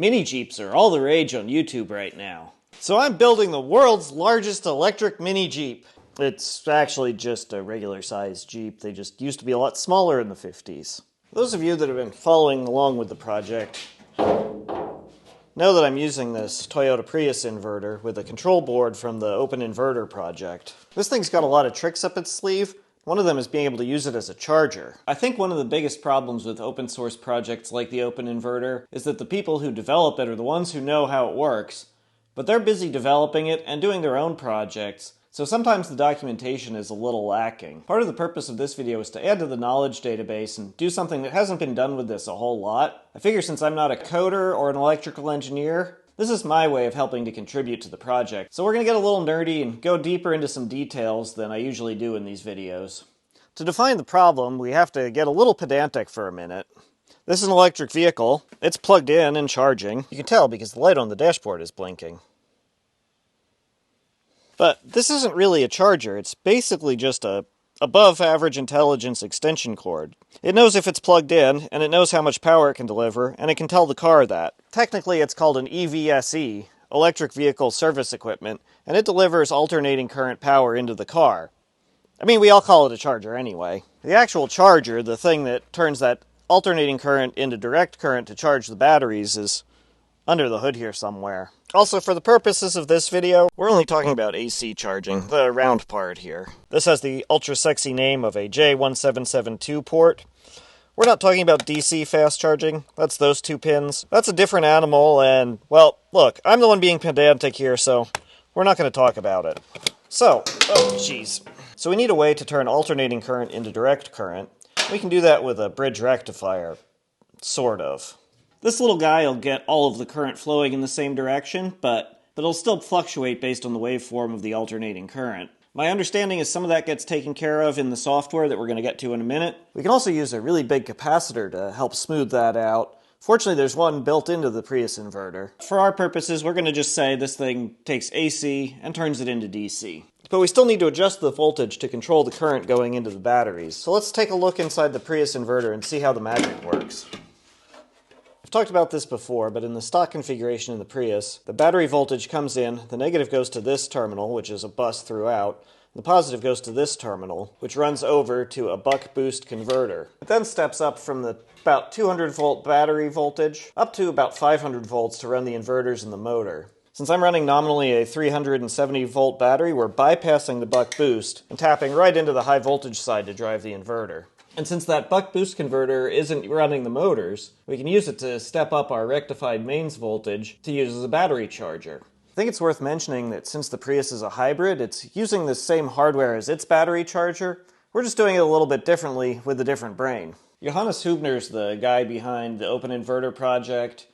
Mini Jeeps are all the rage on YouTube right now. So I'm building the world's largest electric mini Jeep. It's actually just a regular sized Jeep. They just used to be a lot smaller in the 50s. Those of you that have been following along with the project know that I'm using this Toyota Prius inverter with a control board from the Openinverter project. This thing's got a lot of tricks up its sleeve. One of them is being able to use it as a charger. I think one of the biggest problems with open source projects like the Openinverter is that the people who develop it are the ones who know how it works, but they're busy developing it and doing their own projects, so sometimes the documentation is a little lacking. Part of the purpose of this video is to add to the knowledge database and do something that hasn't been done with this a whole lot. I figure since I'm not a coder or an electrical engineer, this is my way of helping to contribute to the project. So we're going to get a little nerdy and go deeper into some details than I usually do in these videos. To define the problem, we have to get a little pedantic for a minute. This is an electric vehicle. It's plugged in and charging. You can tell because the light on the dashboard is blinking. But this isn't really a charger. It's basically just a above average intelligence extension cord. It knows if it's plugged in, and it knows how much power it can deliver, and it can tell the car that. Technically, it's called an EVSE, electric vehicle service equipment, and it delivers alternating current power into the car. I mean, we all call it a charger anyway. The actual charger, the thing that turns that alternating current into direct current to charge the batteries, is under the hood here somewhere. Also, for the purposes of this video, we're only talking about AC charging, the round part here. This has the ultra-sexy name of a J1772 port. We're not talking about DC fast charging. That's those two pins. That's a different animal, and, well, look, I'm the one being pedantic here, so we're not going to talk about it. So, oh, jeez. So we need a way to turn alternating current into direct current. We can do that with a bridge rectifier, sort of. This little guy will get all of the current flowing in the same direction, but it'll still fluctuate based on the waveform of the alternating current. My understanding is some of that gets taken care of in the software that we're going to get to in a minute. We can also use a really big capacitor to help smooth that out. Fortunately, there's one built into the Prius inverter. For our purposes, we're going to just say this thing takes AC and turns it into DC. But we still need to adjust the voltage to control the current going into the batteries. So let's take a look inside the Prius inverter and see how the magic works. I've talked about this before, but in the stock configuration in the Prius, the battery voltage comes in, the negative goes to this terminal, which is a bus throughout, the positive goes to this terminal, which runs over to a buck boost converter. It then steps up from the about 200 volt battery voltage up to about 500 volts to run the inverters and the motor. Since I'm running nominally a 370 volt battery, we're bypassing the buck boost and tapping right into the high voltage side to drive the inverter. And since that buck boost converter isn't running the motors, we can use it to step up our rectified mains voltage to use as a battery charger. I think it's worth mentioning that since the Prius is a hybrid, it's using the same hardware as its battery charger. We're just doing it a little bit differently with a different brain. Johannes Hubner's the guy behind the Openinverter project,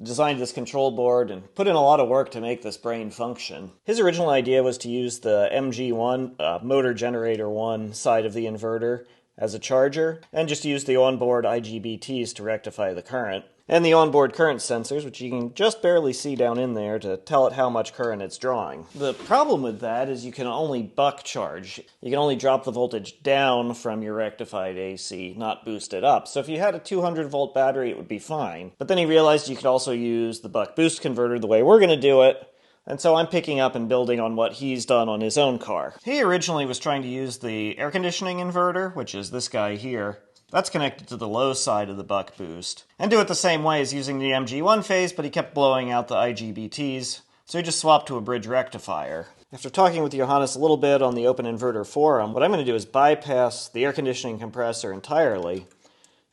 designed this control board, and put in a lot of work to make this brain function. His original idea was to use the MG1, motor generator 1 side of the inverter as a charger, and just use the onboard IGBTs to rectify the current, and the onboard current sensors, which you can just barely see down in there to tell it how much current it's drawing. The problem with that is you can only buck charge. You can only drop the voltage down from your rectified AC, not boost it up. So if you had a 200 volt battery, it would be fine. But then he realized you could also use the buck boost converter the way we're going to do it, and so I'm picking up and building on what he's done on his own car. He originally was trying to use the air conditioning inverter, which is this guy here. That's connected to the low side of the buck boost. And do it the same way as using the MG1 phase, but he kept blowing out the IGBTs, so he just swapped to a bridge rectifier. After talking with Johannes a little bit on the Openinverter forum, what I'm going to do is bypass the air conditioning compressor entirely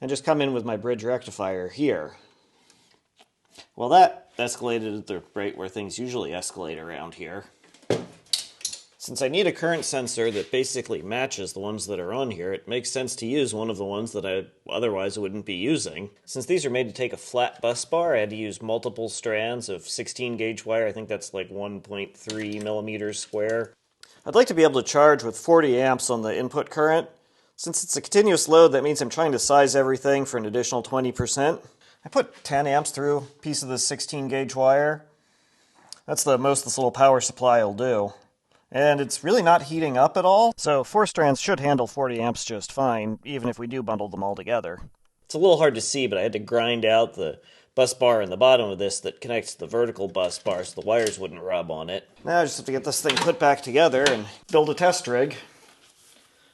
and just come in with my bridge rectifier here. Well, that escalated at the rate where things usually escalate around here. Since I need a current sensor that basically matches the ones that are on here, it makes sense to use one of the ones that I otherwise wouldn't be using. Since these are made to take a flat bus bar, I had to use multiple strands of 16 gauge wire. I think that's like 1.3 millimeters square. I'd like to be able to charge with 40 amps on the input current. Since it's a continuous load, that means I'm trying to size everything for an additional 20%. I put 10 amps through a piece of this 16 gauge wire. That's the most this little power supply will do. And it's really not heating up at all, so 4 strands should handle 40 amps just fine, even if we do bundle them all together. It's a little hard to see, but I had to grind out the bus bar in the bottom of this that connects to the vertical bus bar so the wires wouldn't rub on it. Now I just have to get this thing put back together and build a test rig.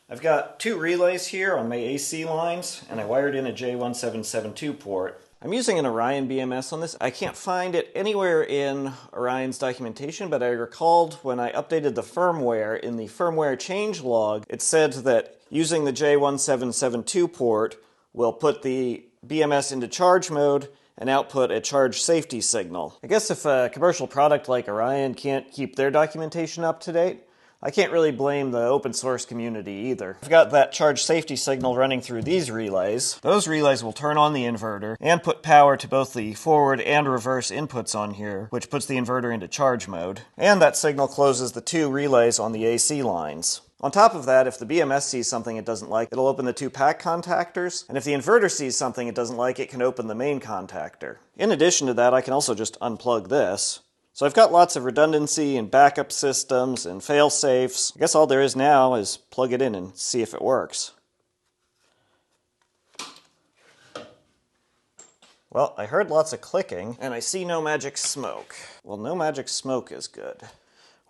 I've got 2 relays here on my AC lines, and I wired in a J1772 port. I'm using an Orion BMS on this. I can't find it anywhere in Orion's documentation, but I recalled when I updated the firmware, in the firmware change log, it said that using the J1772 port will put the BMS into charge mode and output a charge safety signal. I guess if a commercial product like Orion can't keep their documentation up to date, I can't really blame the open source community either. I've got that charge safety signal running through these relays. Those relays will turn on the inverter and put power to both the forward and reverse inputs on here, which puts the inverter into charge mode. And that signal closes the 2 relays on the AC lines. On top of that, if the BMS sees something it doesn't like, it'll open the 2 pack contactors, and if the inverter sees something it doesn't like, it can open the main contactor. In addition to that, I can also just unplug this. So I've got lots of redundancy and backup systems and fail-safes. I guess all there is now is plug it in and see if it works. Well, I heard lots of clicking, and I see no magic smoke. Well, no magic smoke is good.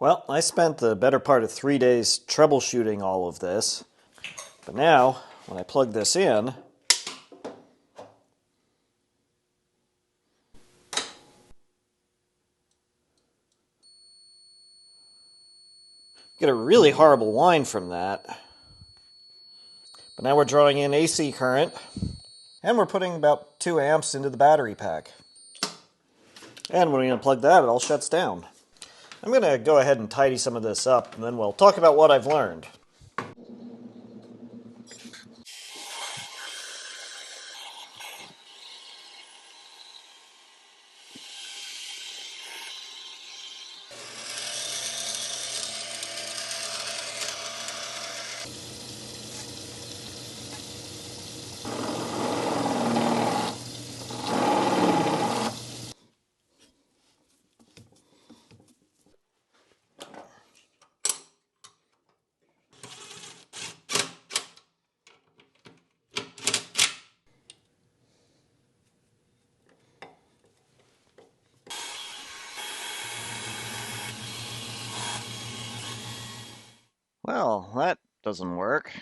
Well, I spent the better part of 3 days troubleshooting all of this, but now, when I plug this in, get a really horrible whine from that. But now we're drawing in AC current, and we're putting about 2 amps into the battery pack. And when we unplug that, it all shuts down. I'm going to go ahead and tidy some of this up, and then we'll talk about what I've learned. Well, that doesn't work.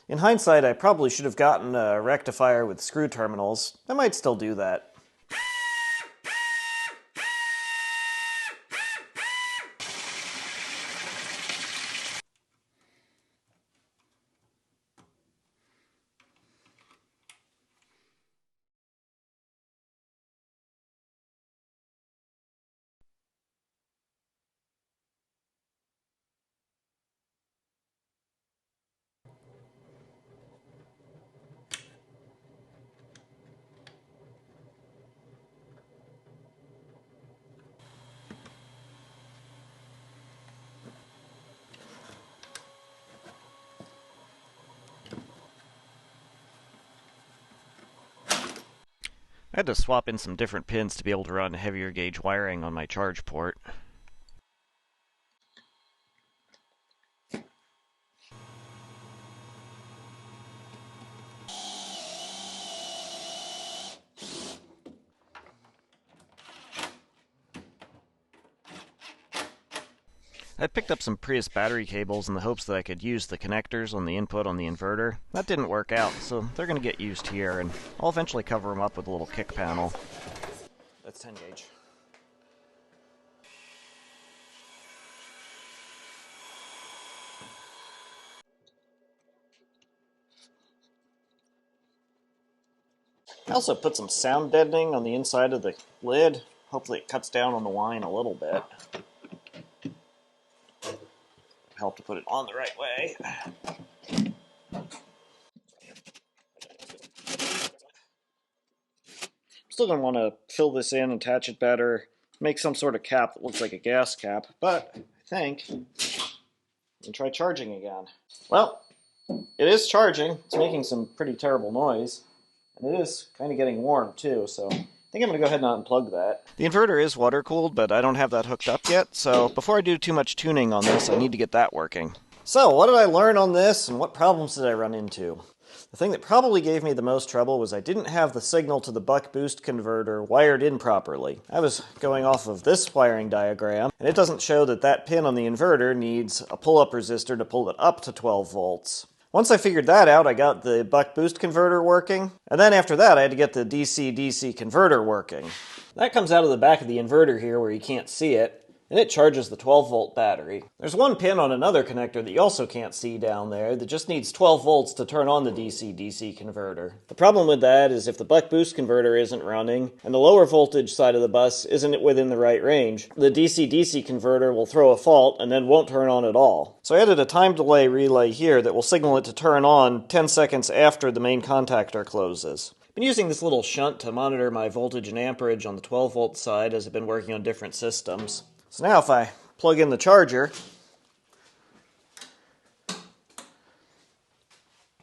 In hindsight, I probably should have gotten a rectifier with screw terminals. I might still do that. I had to swap in some different pins to be able to run heavier gauge wiring on my charge port. I picked up some Prius battery cables in the hopes that I could use the connectors on the input on the inverter. That didn't work out, so they're going to get used here, and I'll eventually cover them up with a little kick panel. That's 10 gauge. I also put some sound deadening on the inside of the lid. Hopefully it cuts down on the whine a little bit. Help to put it on the right way. Still going to want to fill this in, attach it better, make some sort of cap that looks like a gas cap, but I think I can try charging again. Well, it is charging. It's making some pretty terrible noise, and it is kind of getting warm too, so I think I'm going to go ahead and unplug that. The inverter is water-cooled, but I don't have that hooked up yet, so before I do too much tuning on this, I need to get that working. So, what did I learn on this, and what problems did I run into? The thing that probably gave me the most trouble was I didn't have the signal to the buck-boost converter wired in properly. I was going off of this wiring diagram, and it doesn't show that that pin on the inverter needs a pull-up resistor to pull it up to 12 volts. Once I figured that out, I got the buck-boost converter working, and then after that I had to get the DC-DC converter working. That comes out of the back of the inverter here where you can't see it, and it charges the 12-volt battery. There's one pin on another connector that you also can't see down there that just needs 12 volts to turn on the DC-DC converter. The problem with that is if the buck-boost converter isn't running, and the lower voltage side of the bus isn't within the right range, the DC-DC converter will throw a fault and then won't turn on at all. So I added a time delay relay here that will signal it to turn on 10 seconds after the main contactor closes. I've been using this little shunt to monitor my voltage and amperage on the 12-volt side as I've been working on different systems. So now if I plug in the charger,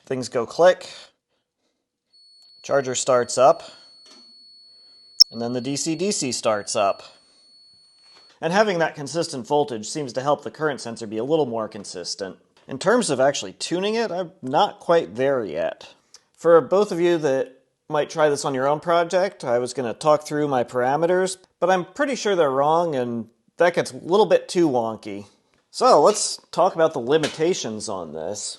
things go click, charger starts up, and then the DC-DC starts up. And having that consistent voltage seems to help the current sensor be a little more consistent. In terms of actually tuning it, I'm not quite there yet. For both of you that might try this on your own project, I was going to talk through my parameters, but I'm pretty sure they're wrong and that gets a little bit too wonky. So let's talk about the limitations on this.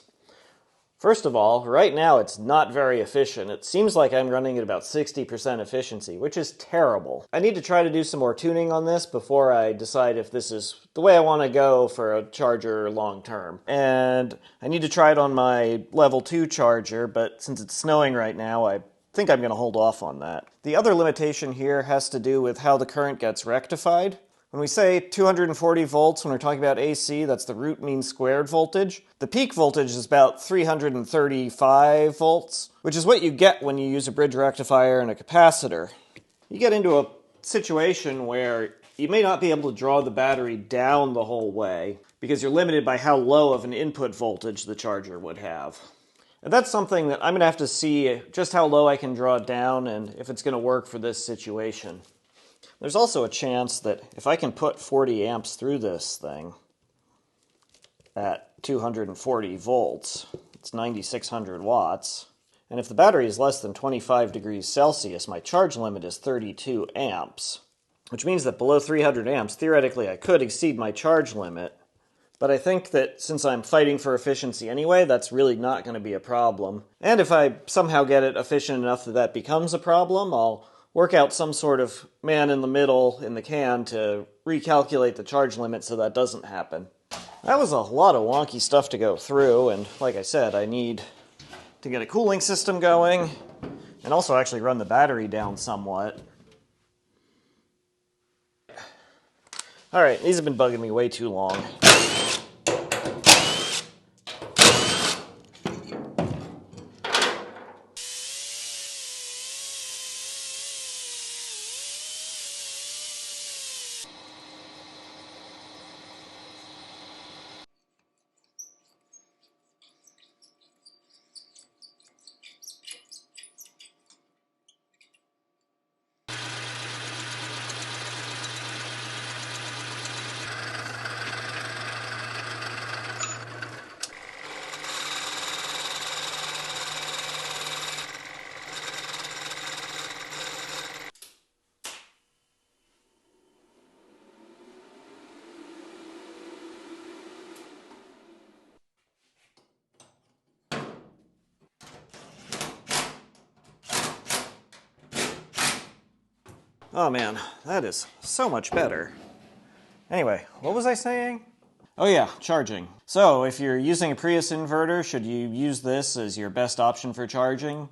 First of all, right now it's not very efficient. It seems like I'm running at about 60% efficiency, which is terrible. I need to try to do some more tuning on this before I decide if this is the way I want to go for a charger long term. And I need to try it on my level 2 charger, but since it's snowing right now, I think I'm going to hold off on that. The other limitation here has to do with how the current gets rectified. When we say 240 volts, when we're talking about AC, that's the root mean squared voltage. The peak voltage is about 335 volts, which is what you get when you use a bridge rectifier and a capacitor. You get into a situation where you may not be able to draw the battery down the whole way because you're limited by how low of an input voltage the charger would have. And that's something that I'm going to have to see just how low I can draw it down and if it's going to work for this situation. There's also a chance that if I can put 40 amps through this thing at 240 volts, it's 9,600 watts, and if the battery is less than 25 degrees Celsius, my charge limit is 32 amps, which means that below 300 amps, theoretically I could exceed my charge limit, but I think that since I'm fighting for efficiency anyway, that's really not going to be a problem. And if I somehow get it efficient enough that that becomes a problem, I'll work out some sort of man in the middle in the can to recalculate the charge limit so that doesn't happen. That was a lot of wonky stuff to go through, and like I said, I need to get a cooling system going and also actually run the battery down somewhat. Alright, these have been bugging me way too long. Oh man, that is so much better. Anyway, what was I saying? Oh yeah, charging. So if you're using a Prius inverter, should you use this as your best option for charging?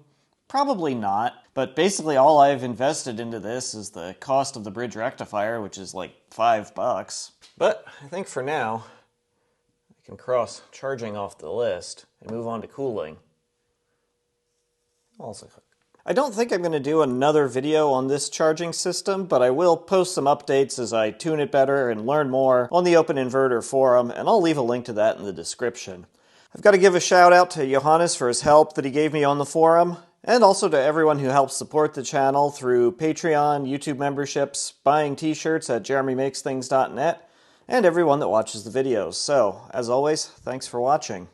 Probably not, but basically all I've invested into this is the cost of the bridge rectifier, which is like $5. But I think for now, I can cross charging off the list and move on to cooling. Also, I don't think I'm going to do another video on this charging system, but I will post some updates as I tune it better and learn more on the Openinverter forum, and I'll leave a link to that in the description. I've got to give a shout out to Johannes for his help that he gave me on the forum, And also to everyone who helps support the channel through Patreon, YouTube memberships, buying t-shirts at jeremymakesthings.net, and everyone that watches the videos. So, as always, thanks for watching.